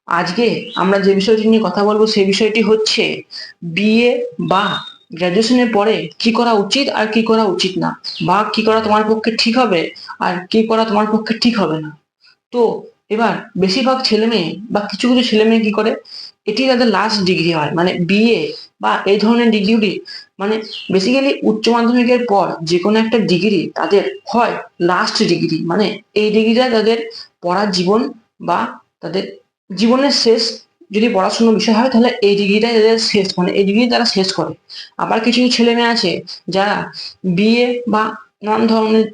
আজকে আমরা যে বিষয়টি নিয়ে কথা বলবো সেই বিষয়টি হচ্ছে বিএ বা গ্র্যাজুয়েশনের পরে কি করা উচিত আর কি করা উচিত না, বা কি করা তোমার পক্ষে ঠিক হবে আর কি করা তোমার পক্ষে ঠিক হবে না। তো এবার বেশিরভাগ ছেলে মেয়ে বা কিছু কিছু ছেলে মেয়ে কি করে, এটি তাদের লাস্ট ডিগ্রি হয়, মানে বিএ বা এই ধরনের ডিগ্রি, মানে বেসিক্যালি উচ্চ মাধ্যমিকের পর যে কোনো একটা ডিগ্রি তাদের হয় লাস্ট ডিগ্রি, মানে এই ডিগ্রিটা তাদের পড়ার জীবন বা তাদের জীবনের শেষ যদি পড়াশোনার বিষয় হয় তাহলে এই ডিগ্রিটাই তাদের শেষ, মানে এই ডিগ্রি তারা শেষ করে। আবার কিছু কিছু ছেলে মেয়ে আছে যারা বিএ বা নানান ধরনের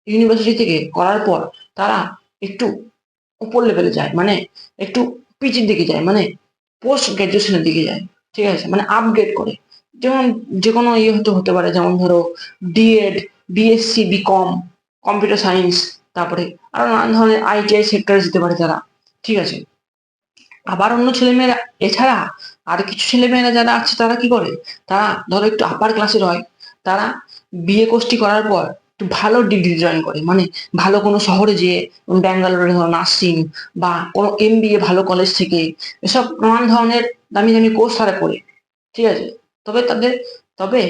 ইউনিভার্সিটি থেকে করার পর তারা একটু উপর লেভেলে যায়, মানে একটু পিচির দিকে যায়, মানে পোস্ট গ্রাজুয়েশনের দিকে যায়। ঠিক আছে, মানে আপগ্রেড করে। যেমন যে কোনো ইয়ে হতে হতে পারে, যেমন ধরো DEd, BSc, BCom, computer science, তারপরে আরো নানান ধরনের আইটিআই সেক্টরে যেতে পারে তারা। ঠিক আছে, আবার অন্য ছেলেমেয়েরা এছাড়া আর কিছু ছেলেমেয়েরা যারা আছে তারা কি করে, তারা ধরো একটু আপার ক্লাসের হয়, তারা বিএ কোর্সটি করার পর একটু ভালো ডিগ্রি জয়েন করে, মানে ভালো কোনো শহরে যেয়ে ব্যাঙ্গালোরে ধরো নার্সিং বা কোনো এমবিএ ভালো কলেজ থেকে এসব নানান ধরনের দামি দামি কোর্স তারা করে। ঠিক আছে, তবে তাদের তবে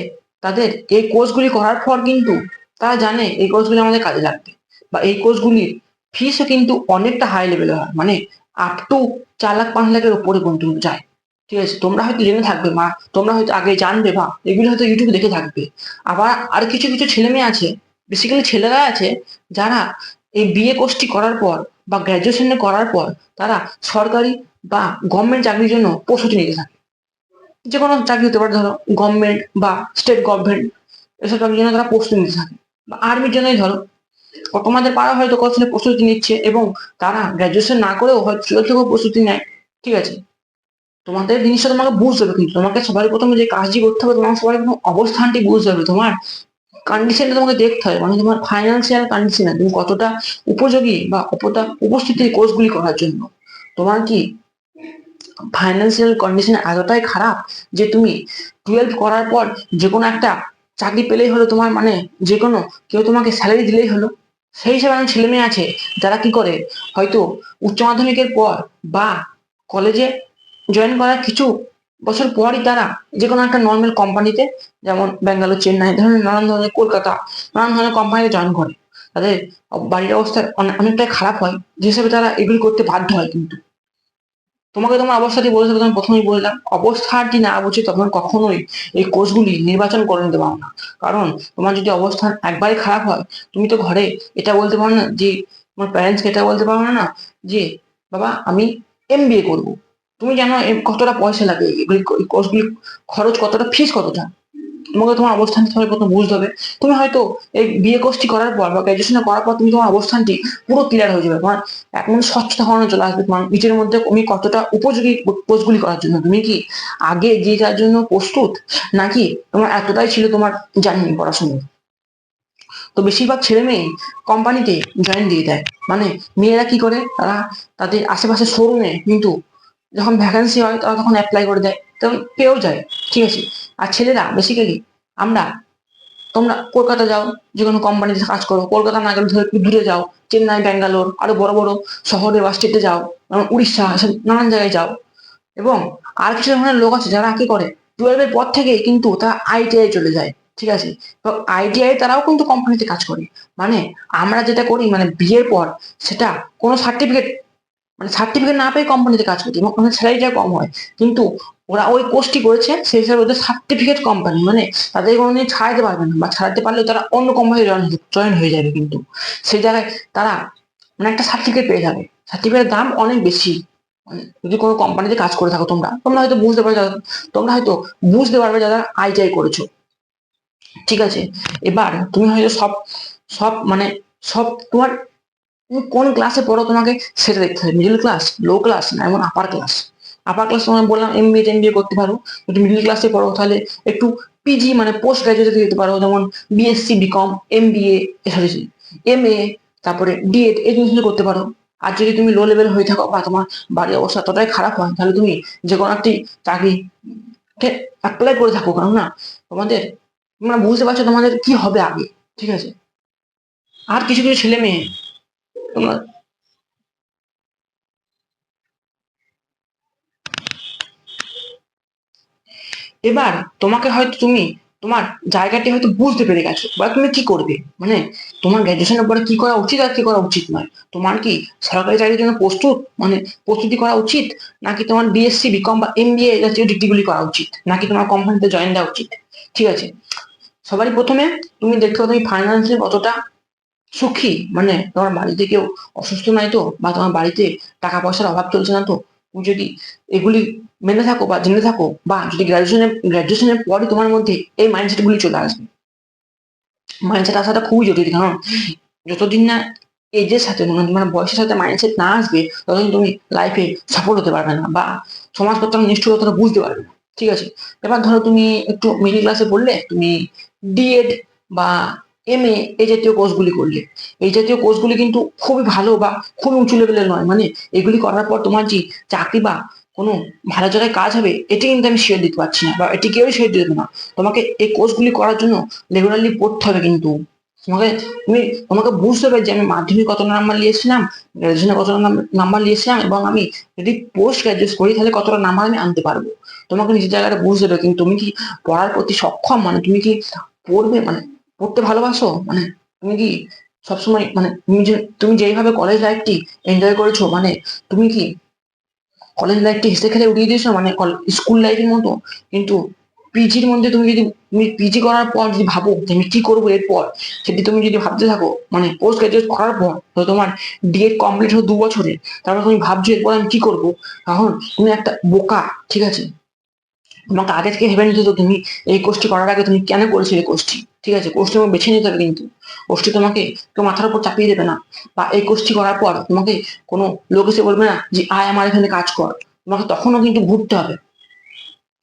তাদের এই কোর্সগুলি করার পর কিন্তু তারা জানে এই কোর্সগুলি আমাদের কাজে লাগবে, বা এই কোর্সগুলির ফিসও কিন্তু অনেকটা হাই লেভেলে হয়, মানে আপ টু 4 লাখ 5 লাখের উপরে পর্যন্ত যায়। ঠিক আছে, তোমরা হয়তো জেনে থাকবে, বা তোমরা হয়তো আগে জানবে, বা এগুলো হয়তো ইউটিউবে দেখে থাকবে। আবার আর কিছু কিছু ছেলে মেয়ে আছে, বেসিক্যালি ছেলেরা আছে, যারা এই বিএ কোর্সটি করার পর বা গ্র্যাজুয়েশন করার পর তারা সরকারি বা গভর্নমেন্ট চাকরির জন্য প্রস্তুতি নিতে থাকে। যে কোনো চাকরি হতে পারে, ধরো গভর্নমেন্ট বা স্টেট গভর্নমেন্ট, এসব চাকরির জন্য তারা প্রস্তুতি নিতে থাকে। বা আর্মির জন্যই ধরো, তোমাদের পাড়া হয়তো কত ছেলে প্রস্তুতি নিচ্ছে এবং তারা গ্র্যাজুয়েশন না করেও হয়তো টুয়েলভ থেকেও প্রস্তুতি নেয়। ঠিক আছে, তোমাদের জিনিসটা তোমাকে বুঝতে হবে, কিন্তু তোমাকে সবার প্রথমে যে কাজটি করতে হবে, তোমার সবার প্রথম অবস্থানটি বুঝতে হবে, তোমার কন্ডিশনটা তোমাকে দেখতে হবে, মানে তোমার ফাইন্যান্সিয়াল কন্ডিশন, তুমি কতটা উপযোগী বা কতটা উপস্থিত এই কোর্সগুলি করার জন্য। তোমার কি ফাইন্যান্সিয়াল কন্ডিশন এতটাই খারাপ যে তুমি টুয়েলভ করার পর যে কোনো একটা চাকরি পেলেই হলো, তোমার মানে যে কোনো কেউ তোমাকে স্যালারি দিলেই হলো? সেই হিসাবে অনেক ছেলে মেয়ে আছে যারা কি করে, হয়তো উচ্চ মাধ্যমিকের পর বা কলেজে জয়েন করার কিছু বছর পরই তারা যে কোনো একটা নর্মাল কোম্পানিতে, যেমন ব্যাঙ্গালোর, চেন্নাই ধরনের নানান ধরনের, কলকাতা, নানান ধরনের কোম্পানিতে জয়েন করে। তাদের বাড়ির অবস্থা অনেকটাই খারাপ হয়, যে হিসাবে তারা এগুলি করতে বাধ্য হয়। কিন্তু তোমাকে তোমার অবস্থাটি বলেছে, তখন প্রথমেই বললাম, অবস্থাটি না বুঝে তখন কখনোই এই কোর্সগুলি নির্বাচন করে নিতে পারো না। কারণ তোমার যদি অবস্থান একবারে খারাপ হয়, তুমি তো ঘরে এটা বলতে পারো না যে, তোমার প্যারেন্টসকে এটা বলতে পারো না যে বাবা আমি এমবিএ করবো। তুমি জানো কতটা পয়সা লাগে, এগুলি কোর্সগুলি খরচ কতটা, ফিস কতটা। তোমাকে তোমার অবস্থানটি তোমাকে প্রথম বুঝতে হবে। তুমি হয়তো এই বিএ কোর্সটি করার পর বা গ্রাজুয়েশন করার পর তুমি তোমার অবস্থানটি পুরো ক্লিয়ার হয়ে যাবে, তোমার এমন স্বচ্ছতা ধারণা চলে আসবে তোমার নিজের মধ্যে, তুমি কতটা উপযোগী কোর্সগুলি করার জন্য, তুমি কি আগে যে যার জন্য প্রস্তুত, নাকি তোমার এতটাই ছিল তোমার জানি পড়াশোনা। তো বেশিরভাগ ছেলে মেয়ে কোম্পানিতে জয়েন দিয়ে দেয়, মানে মেয়েরা কি করে, তারা তাদের আশেপাশে শোরুমে কিন্তু যখন ভ্যাকান্সি হয় তারা তখন অ্যাপ্লাই করে দেয়, তখন পেয়েও যায়। ঠিক আছে, আর ছেলেরা বেসিক্যালি, আমরা তোমরা কলকাতা যাও, যে কোনো কোম্পানিতে কাজ করো, কলকাতা না গেলে ধরো একটু দূরে যাও, চেন্নাই, ব্যাঙ্গালোর, আরো বড় বড় শহরে বা স্টেটে যাও, যেমন উড়িষ্যা, এসব নানান জায়গায় যাও। এবং আর কিছু ধরনের লোক আছে যারা কি করে, টুয়েলভের পর থেকে কিন্তু তারা আইটিআই চলে যায়। ঠিক আছে, তো আইটিআই তারাও কিন্তু কোম্পানিতে কাজ করে। মানে আমরা যেটা করি, মানে বিয়ের পর সেটা কোনো সার্টিফিকেট, মানে সার্টিফিকেট না পেয়ে কোম্পানিতে কাজ করছে এবং ওখানে স্যালারিটা কম হয়, কিন্তু ওরা ওই কোর্সটি করেছে সেই হিসাবে ওদের সার্টিফিকেট কোম্পানি, মানে তাদের কোনোদিন ছাড়াতে পারবে না, বা ছাড়াতে পারলেও তারা অন্য কোম্পানি জয়েন হয়ে যাবে, কিন্তু সেই জায়গায় তারা মানে একটা সার্টিফিকেট পেয়ে যাবে। সার্টিফিকেটের দাম অনেক বেশি। মানে যদি কোনো কোম্পানিতে কাজ করে থাকো, তোমরা তোমরা হয়তো বুঝতে পারবে, তোমরা হয়তো বুঝতে পারবে যারা আইটিআই করেছো। ঠিক আছে, এবার তুমি হয়তো সব সব মানে সব তোমার, তুমি কোন ক্লাসে পড়ো তোমাকে সেটা দেখতে হবে, মিডল ক্লাস, লো ক্লাস, না এমন আপার ক্লাস। আপার ক্লাস তোমায় বললাম এমবিএ করতে পারো, যদি মিডল ক্লাসে পড়ো তাহলে একটু পিজি মানে পোস্ট গ্রাজুয়েট যেতে পারো, যেমন BSc, BCom, MBA, sorry MA, তারপরে ডিএড, এই জিনিসগুলো করতে পারো। আর যদি তুমি লো লেভেল হয়ে থাকো বা তোমার বাড়ির অবস্থা এতটাই খারাপ হয়, তাহলে তুমি যে কোনো একটি চাকরি অ্যাপ্লাই করে থাকো, কারণ না তোমাদের, তোমরা বুঝতে পারছো তোমাদের কি হবে আগে। ঠিক আছে, আর কিছু কিছু ছেলে মেয়ে, তোমরা এবার তোমাকে হয়তো তুমি তোমার জায়গাটি হয়তো বুঝতে পেরে গেছো, বা তুমি কি করবে, মানে তোমার গ্রাজুয়েশনের পরে কি করা উচিত আর কি করা উচিত নয়। তোমার কি সরকারি চাকরির জন্য প্রস্তুতি করা উচিত, নাকি তোমার বিএসসি বিকম বা এমবিএ জাতীয় ডিগ্রিগুলি করা উচিত, নাকি তোমার কোম্পানিতে জয়েন দেওয়া উচিত। ঠিক আছে, সবারই প্রথমে তুমি দেখতে হবে তুমি ফাইন্যান্সিয়ালি কতটা সুখী, মানে তোমার বাড়িতে কেউ অসুস্থ নাই তো, বা তোমার বাড়িতে টাকা পয়সার অভাব চলছে না তো। তুমি যদি এগুলি মেনে থাকো বা জেনে থাকো, বা যদি গ্রাজুয়েশনের পরে তোমার মধ্যে এই মাইন্ডসেট গুলি চলে আসবে। মাইন্ডসেট আসাটা খুবই জরুরি, কারণ যতদিন না এজের সাথে মানে তোমার বয়সের সাথে মাইন্ডসেট না আসবে, ততদিন তুমি লাইফে সফল হতে পারবে না, বা সমাজ কতটা নিষ্ঠুরতা বুঝতে পারবে না। ঠিক আছে, এবার ধরো তুমি একটু মিডিল ক্লাসে পড়লে, তুমি ডিএড বা এমএ এই জাতীয় কোর্সগুলি করলে। এই জাতীয় কোর্সগুলি কিন্তু খুবই ভালো বা খুবই উঁচু লেভেলের নয়, মানে এগুলি করার পর তোমার যে চাকরি বা কোনো ভালো জায়গায় কাজ হবে, এটি কিন্তু আমি শিওর দিতে পারছি না, বা এটি কেউই শিওর দিতে না। তোমাকে এই কোর্সগুলি করার জন্য রেগুলারলি পড়তে হবে, কিন্তু তোমাকে তুমি তোমাকে বুঝতে হবে যে আমি মাধ্যমিক কত নাম্বার নিয়েছিলাম, গ্রাজুয়েশনে কত নাম্বার নিয়েছিলাম, এবং আমি যদি পোস্ট গ্রাজুয়েট করি তাহলে কতটা নাম্বার আমি আনতে পারবো। তোমাকে নিজের জায়গাটা বুঝতে হবে, কিন্তু তুমি কি পড়ার প্রতি সক্ষম, মানে তুমি কি পড়বে, মানে পড়তে ভালোবাসো, মানে তুমি কি সবসময়, মানে তুমি যেইভাবে কলেজ লাইফটি এনজয় করেছো, মানে তুমি কি কলেজ লাইফটি হেসে খেলে উড়িয়ে দিয়েছো, মানে স্কুল লাইফের মতো। কিন্তু পিজির মধ্যে তুমি পিজি করার পর যদি ভাবো যে আমি কি করবো এরপর, সেটি তুমি যদি ভাবতে থাকো, মানে পোস্ট গ্রাজুয়েট করার পর তো তোমার ডিএড কমপ্লিট হলো 2 বছরে, তারপর তুমি ভাবছো এরপর আমি কি করবো, তখন তুমি একটা বোকা। ঠিক আছে, তোমাকে আগে থেকে ভেবে নিতে হতো তুমি এই কোর্সটি করার আগে তুমি কেন করেছিলে কোর্সটি। ঠিক আছে, কোর্সটি তোমাকে বেছে নিতে হবে, কিন্তু কোর্সটি তোমাকে কেউ মাথার উপর চাপিয়ে দেবে না, বা এই কোর্সটি করার পর তোমাকে কোনো লোক এসে বলবে না যে আয় আমার এখানে কাজ কর। তোমাকে তখনও কিন্তু ঘুরতে হবে।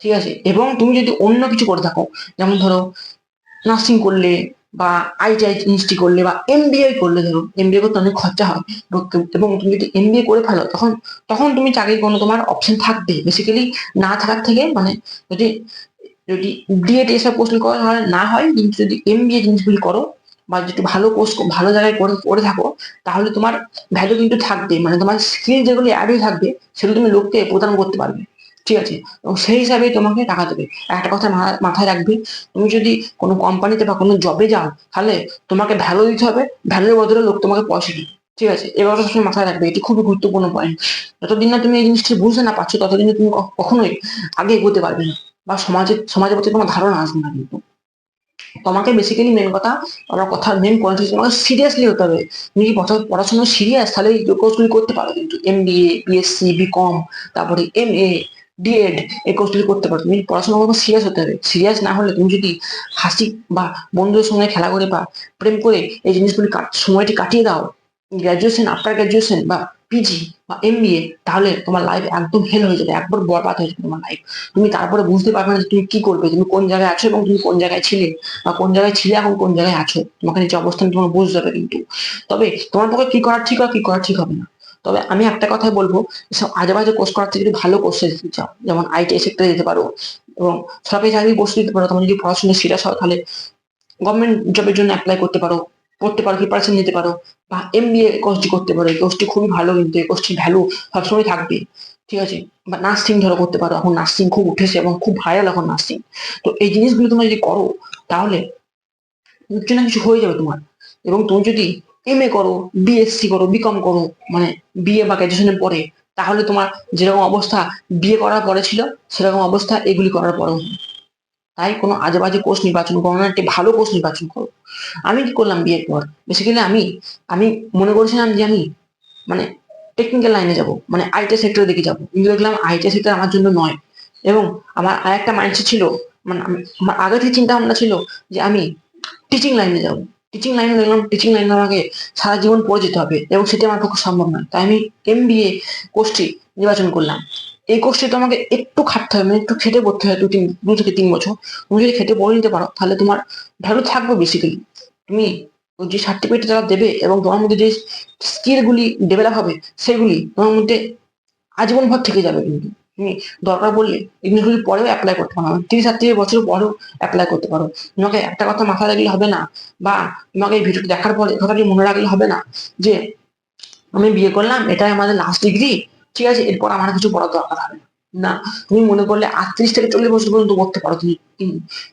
ঠিক আছে, এবং তুমি যদি অন্য কিছু করে থাকো, যেমন ধরো নার্সিং করলে, বা আইটিআই জিনিসটি করলে, বা এমবিএ করলে, ধরো এমবিএ করতে অনেক খরচা হয়, এবং তুমি যদি এমবিএ করে ফেলো, তখন তখন তুমি চাকরির কোনো তোমার অপশন থাকবে বেসিক্যালি না থাকার থেকে, মানে যদি যদি ডিএড এসব কোর্স করা না হয়, কিন্তু যদি এমবিএ জিনিসগুলি করো, বা যদি ভালো কোর্স ভালো জায়গায় করে থাকো, তাহলে তোমার ভ্যালু কিন্তু থাকবে, মানে তোমার স্কিল যেগুলি অ্যাড হয়ে থাকবে সেগুলো তুমি লোককে প্রদান করতে পারবে। ঠিক আছে, এবং সেই হিসাবে তোমাকে টাকা দেবে। একটা কথা মাথায় রাখবে, তুমি যদি কোনো কোম্পানিতে বা কোনো জবে যাও, তাহলে তোমাকে ভ্যালু দিতে হবে, ভ্যালুর বদলে লোক তোমাকে পয়সা দিবে। ঠিক আছে, এবার সবসময় মাথায় রাখবে, এটি খুবই গুরুত্বপূর্ণ পয়েন্ট। যতদিন না তুমি এই জিনিসটি বুঝতে না পারছো, ততদিন তুমি কখনোই আগে এগোতে পারবে না, বা সমাজের প্রতি তোমার ধারণা আসবে না। কিন্তু তোমাকে বেসিক্যালি মেন কথা, আমার কথা মেন পয়েন্ট হচ্ছে তোমাকে সিরিয়াসলি হতে হবে। তুমি কি পড়াশোনা সিরিয়াস, তাহলে এই কোর্সগুলি করতে পারো, কিন্তু এমবিএ বিএসসি বিকম, তারপরে এমএ ডিএড এই কোর্সগুলি করতে পারো। তুমি পড়াশোনা করবো, সিরিয়াস হতে হবে। সিরিয়াস না হলে তুমি যদি হাসি বা বন্ধুদের সঙ্গে খেলা করে বা প্রেম করে এই জিনিসগুলি সময়টি কাটিয়ে দাও, গ্রাজুয়েশন আফটার গ্রাজুয়েশন বা পিজি বা এমবিএ, তাহলে তোমার লাইফ একদম হেল হয়ে যাবে, একবার বরবাদ হয়ে যাবে তোমার লাইফ। তুমি তারপরে বুঝতে পারবে না যে তুমি কি করবে, তুমি কোন জায়গায় আছো এবং তুমি কোন জায়গায় ছিলে, বা কোন জায়গায় ছিলে এখন কোন জায়গায় আছো, তোমাকে নিচে অবস্থান তোমার বুঝতে হবে। কিন্তু তবে তোমার পক্ষে কি করা ঠিক হয় কি করা ঠিক হবে না। তবে আমি একটা কথাই বলবো, সব আজে বাজে কোর্স করার থেকে যদি ভালো কোর্সে যেতে চাও, যেমন আইটিআই সেক্টরে যেতে পারো, এবং সরকারি চাকরি বসে দিতে পারো। তোমার যদি পড়াশোনা সিরিয়াস হয়, তাহলে গভর্নমেন্ট জবের জন্য অ্যাপ্লাই করতে পারো, প্রিপারেশন নিতে পারো, বা এমবিএ কোর্সটি করতে পারো। এই কোর্সটি খুবই ভালো, কিন্তু এই কোর্সটির ভ্যালু সবসময় থাকবে। ঠিক আছে, বা নার্সিং ধরো করতে পারো, এখন নার্সিং খুব উঠেছে এবং খুব ভাইরাল এখন নার্সিং। তো এই জিনিসগুলো তোমরা যদি করো, তাহলে কিছু না কিছু হয়ে যাবে তোমার। এবং তুমি যদি এমএ করো, বিএসসি করো, বিকম করো, মানে বিএ বা গ্রাজুয়েশনের পরে, তাহলে তোমার যেরকম অবস্থা বিয়ে করার পরে ছিল, সেরকম অবস্থা এগুলি করার পরেও। তাই কোনো আজে বাজে কোর্স নির্বাচন করো না, একটি ভালো কোর্স নির্বাচন করো। আমি কি করলাম বিয়ের পর, বেসিক্যালি আমি আমি মনে করেছিলাম যে আমি, মানে টেকনিক্যাল লাইনে যাব, মানে আইটি সেক্টরের দিকে যাব, কিন্তু দেখলাম আইটি সেক্টর আমার জন্য নয়। এবং আমার আরেকটা মাইন্ডসেট ছিল, মানে আমার আগে থেকে চিন্তা ভাবনা ছিল যে আমি টিচিং লাইনে যাব। টিচিং লাইনে দেখলাম টিচিং লাইনে আমাকে সারা জীবন পড়ে যেতে হবে, এবং সেটা আমার পক্ষে সম্ভব নয়। তাই আমি এমবিএ কোর্সটি নির্বাচন করলাম। এই কোর্সটি তোমাকে একটু খাটতে হবে, মানে একটু খেটে পড়তে হয়, 2 থেকে 3 বছর। তুমি যদি খেটে পড়ে নিতে পারো, তাহলে তোমার ভ্যালু থাকবে বেসিক্যালি। তুমি ওই যে সার্টিফিকেট যারা দেবে, এবং তোমার মধ্যে যে স্কিল গুলি ডেভেলপ হবে, সেগুলি তোমার মধ্যে আজীবন ভর থেকে যাবে। কিন্তু তুমি দরকার পড়লে এই জিনিসগুলি পরেও অ্যাপ্লাই করতে পারো, 30-38 বছর পরেও অ্যাপ্লাই করতে পারো। তোমাকে একটা কথা মাথায় রাখলে হবে না, বা তোমাকে এই ভিডিওটি দেখার পরে কথাটি মনে রাখলে হবে না যে আমি বিয়ে করলাম, এটাই আমাদের লাস্ট ডিগ্রি, ঠিক আছে, এরপর আমার কিছু পড়ার দরকার হবে না। না, তুমি মনে করলে 38 থেকে 40 বছর পর্যন্ত করতে পারো তুমি,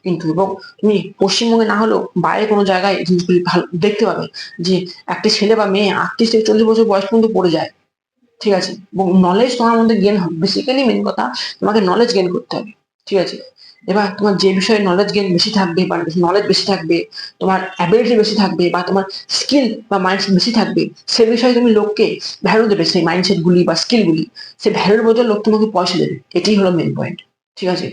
কিন্তু এবং তুমি পশ্চিমবঙ্গে না হলেও বাইরে কোনো জায়গায় এই জিনিসগুলি ভালো দেখতে পাবে যে একটা ছেলে বা মেয়ে 38 থেকে 40 বছর বয়স পর্যন্ত পড়ে যায়। ঠিক আছে, এবং নলেজ তোমার মধ্যে গেন হবে, বেসিক্যালি মেন কথা তোমাকে নলেজ গেন করতে হবে। ঠিক আছে, এবার তোমার যে বিষয়ে নলেজ গেন বেশি থাকবে বা নলেজ বেশি থাকবে, তোমার অ্যাবিলিটি বেশি থাকবে বা তোমার স্কিল বা মাইন্ডসেট বেশি থাকবে, সে বিষয়ে তুমি লোককে ভ্যালু দেবে, সেই মাইন্ডসেট গুলি বা স্কিল গুলি, সে ভ্যালুর বদলে লোক তোমাকে পয়সা দেবে। এটাই হলো মেন পয়েন্ট। ঠিক আছে,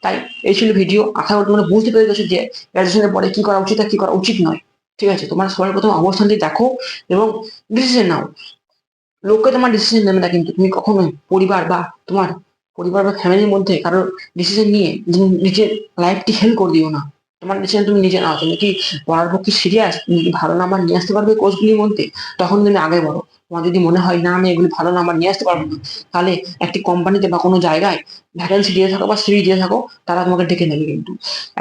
তাই এই ছিল ভিডিও। আশা করি তোমরা বুঝতে পেরে গেছো যে গ্রাজুয়েশনের পরে কি করা উচিত আর কি করা উচিত নয়। ঠিক আছে, তোমার সবার প্রথম অবস্থানটি দেখো এবং ডিসিশন নাও। লোকে তোমার ডিসিশন নেবে না, কিন্তু তুমি কখনোই পরিবার বা তোমার পরিবার বা ফ্যামিলির মধ্যে কারোর ডিসিশন নিয়ে নিজের লাইফটি হেল্প করে দিও না। তোমার ডিসিশন তুমি নিজে নাও। তুমি কি পড়ার পক্ষে সিরিয়াস, তুমি কি ভালো নাম্বার নিয়ে আসতে পারবে কোর্সগুলির মধ্যে, তখন তুমি আগে বলো। তোমার যদি মনে হয় না আমি এগুলি ভালো নাম্বার নিয়ে আসতে পারবো না, তাহলে একটি কোম্পানিতে বা কোনো জায়গায় ভ্যাকেন্সি দিয়ে থাকো বা সিভি দিয়ে থাকো, তারা তোমাকে ডেকে নেবে। কিন্তু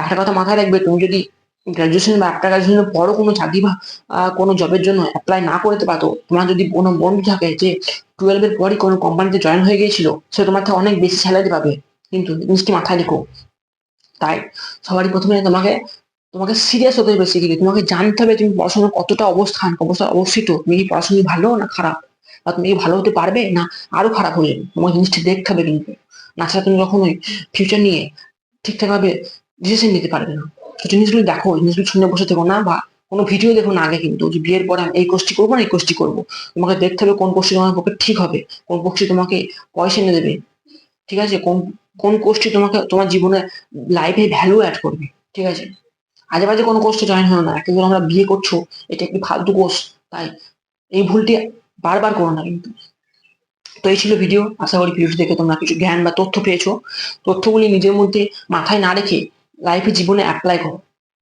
একটা কথা মাথায় রাখবে, তুমি যদি গ্রাজুয়েশন বা আফটার গ্রাজুয়েশনের পরও কোনো চাকরি বা কোনো জবের জন্য অ্যাপ্লাই না করতে পারো, তোমার যদি কোনো বন্ধু থাকে যে 12-এর পরই কোনো কোম্পানিতে জয়েন হয়ে গিয়েছিল, সে তোমার থেকে অনেক বেশি স্যালারি পাবে, কিন্তু জিনিসটি মাথায় রেখো। তাই সবারই প্রথমে তোমাকে তোমাকে সিরিয়াস হতে হবে। বেসিক্যালি তোমাকে জানতে হবে তুমি পড়াশোনার কতটা অবস্থা অবস্থিত, তুমি কি পড়াশোনা ভালো না খারাপ, বা তুমি কি ভালো হতে পারবে না আরো খারাপ হয়ে যাবে। তোমাকে জিনিসটা দেখতে হবে কিন্তু, না ছাড়া তুমি কখনোই ফিউচার নিয়ে ঠিকঠাক ভাবে ডিসিশন নিতে পারবে না। তো জিনিসগুলো দেখো, জিনিসগুলো শুনে বসে থেকো না, বা কোনো ভিডিও দেখো না আগে কিন্তু, যে বিয়ের পরে আমি এই কোর্সটি করবো না এই কোর্সটি করবো। তোমাকে দেখতে হবে কোন কোর্সটি তোমার পক্ষে ঠিক হবে, কোন কোর্সটি তোমাকে পয়সা এনে দেবে। ঠিক আছে, কোন কোন কোর্সটি তোমাকে তোমার জীবনে লাইফে ভ্যালু অ্যাড করবে। ঠিক আছে, আজে বাজে কোনো কোর্সে জয়েন হও না। এখন আমরা বিয়ে করছো, এটা একটি ফালতু কোর্স। তাই এই ভুলটি বারবার করো না কিন্তু। তো এই ছিল ভিডিও। আশা করি ভিডিওটি দেখে তোমরা কিছু জ্ঞান বা তথ্য পেয়েছো। তথ্যগুলি নিজের মধ্যে মাথায় না রেখে লাইফে জীবনে অ্যাপ্লাই করো।